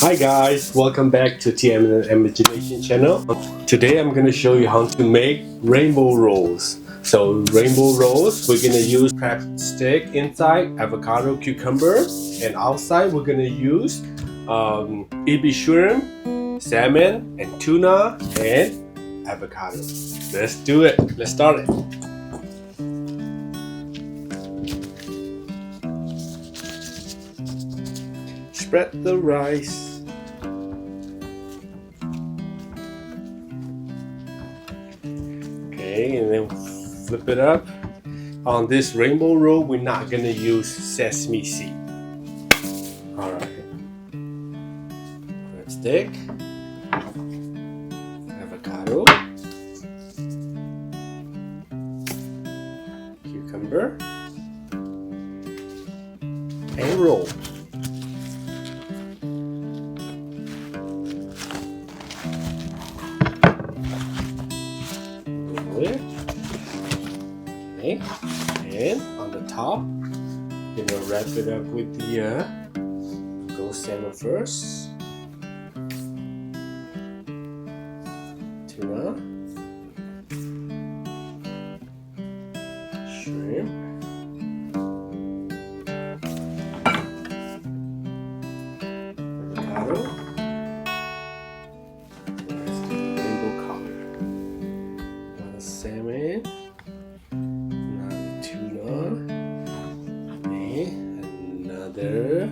Hi guys, welcome back to TM Imagination channel. Today I'm going to show you how to make rainbow rolls. So rainbow rolls, we're going to use crab stick inside, avocado, cucumber, and outside we're going to use ebi shrimp, salmon, and tuna, and avocado. Let's do it. Let's start it. Spread the rice. Okay, and then flip it up. On this rainbow roll, we're not gonna use sesame seed. Alright. Crab stick, avocado, cucumber, and roll. Okay, and on the top, you're gonna wrap it up with the ghost salmon first, tuna, shrimp, avocado, rainbow color, salmon. Another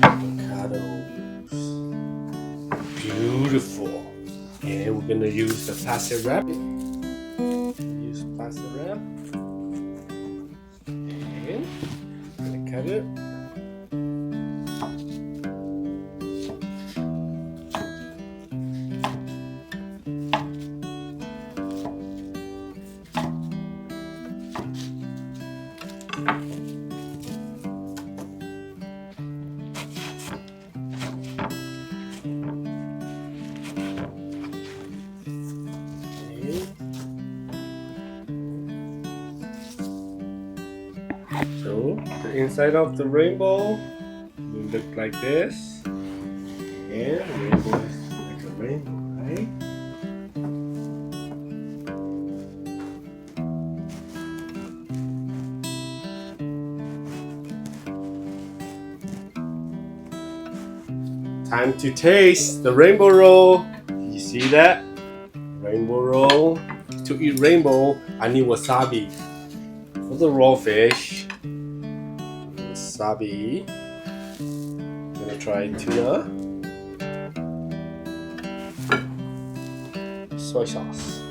avocados. Beautiful. And we're gonna use the plastic wrap. Use plastic wrap. And I'm gonna cut it. So the inside of the rainbow will look like this, and the rainbow is like a rainbow, right? Time to taste the rainbow roll. You see that? Rainbow roll. To eat rainbow, I need wasabi. For the raw fish, wasabi. I'm gonna try tuna, soy sauce.